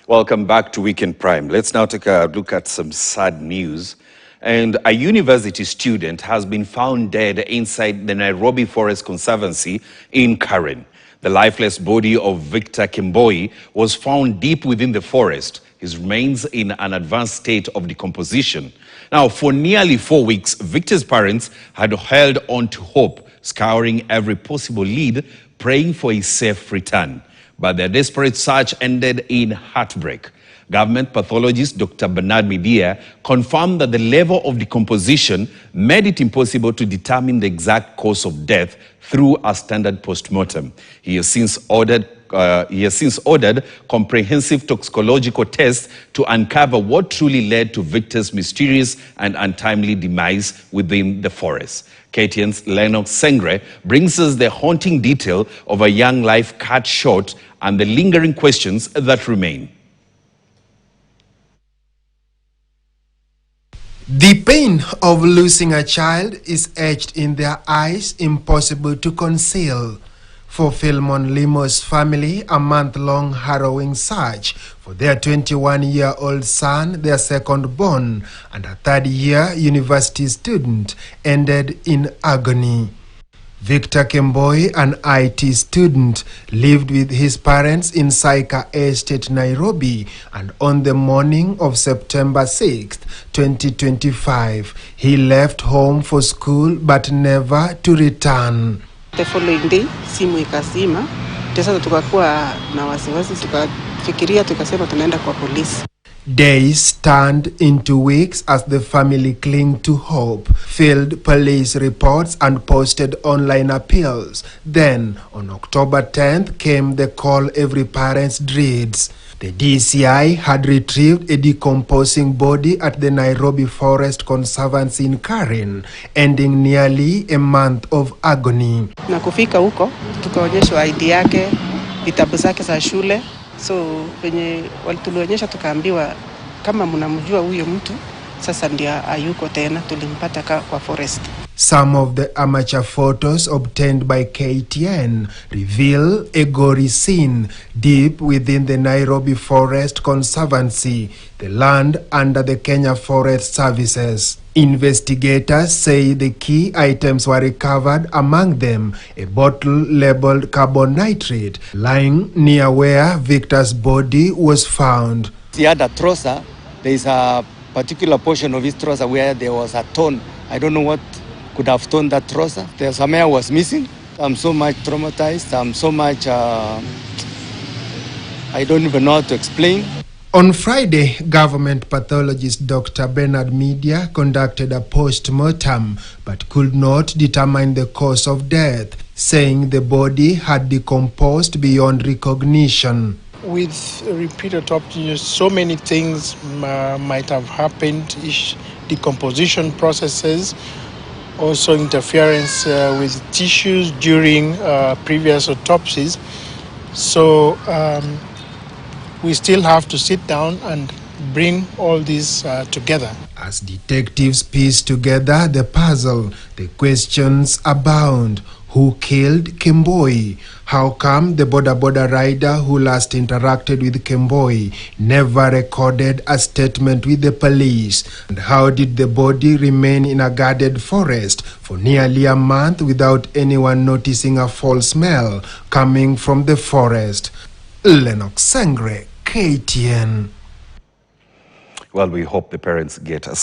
Welcome back to Weekend Prime. Let's now take a look at some sad news. And a university student has been found dead inside the Nairobi Forest Conservancy in Karen. The lifeless body of Victor Kemboi was found deep within the forest. His remains in an advanced state of decomposition. Now, for nearly 4 weeks, Victor's parents had held on to hope, scouring every possible lead, praying for a safe return. But their desperate search ended in heartbreak. Government pathologist Dr. Bernard Midia confirmed that the level of decomposition made it impossible to determine the exact cause of death through a standard postmortem. He has since ordered comprehensive toxicological tests to uncover what truly led to Victor's mysterious and untimely demise within the forest. KTN's Lennox Sengre brings us the haunting detail of a young life cut short and the lingering questions that remain. The pain of losing a child is etched in their eyes, impossible to conceal. For Philemon Limo's family, a month-long harrowing search for their 21-year-old son, their second-born, and a third-year university student ended in agony. Victor Kemboi, an IT student, lived with his parents in Saika Estate, Nairobi, and on the morning of September 6, 2025, he left home for school but never to return. The following day, simu ikazima. Sasa tukakuwa na wasiwasi, tukafikiria, tukasema tunaenda kwa polisi. Days turned into weeks as the family clung to hope, filed police reports and posted online appeals. Then, on October 10th, came the call every parent dreads. The DCI had retrieved a decomposing body at the Nairobi Forest Conservancy in Karen, ending nearly a month of agony. Na kufika huko, tukaonyeshwa ID yake, vitabu zake za shule. So, venye walitulionyesha tukaambiwa kama mnamjua huyo mtu, sasa ndio hayuko tena, tulimpata kwa forest. Some of the amateur photos obtained by KTN reveal a gory scene deep within the Nairobi Forest Conservancy, the land under the Kenya Forest Services. Investigators say the key items were recovered, among them a bottle labeled carbon nitrate lying near where Victor's body was found. He had a trouser. There is a particular portion of his trouser where there was a torn. I don't know what could have torn that trouser. There's some hair was missing. I'm so much traumatized. I'm so much, I don't even know how to explain. On Friday, government pathologist Dr. Bernard Midia conducted a post-mortem but could not determine the cause of death, saying the body had decomposed beyond recognition. With repeated autopsies, so many things might have happened, decomposition processes, also interference with tissues during previous autopsies. So we still have to sit down and bring all this together. As detectives piece together the puzzle, the questions abound. Who killed Kemboi? How come the boda rider who last interacted with Kemboi never recorded a statement with the police? And how did the body remain in a guarded forest for nearly a month without anyone noticing a foul smell coming from the forest? Lennox Sengre, KTN. Well, we hope the parents get a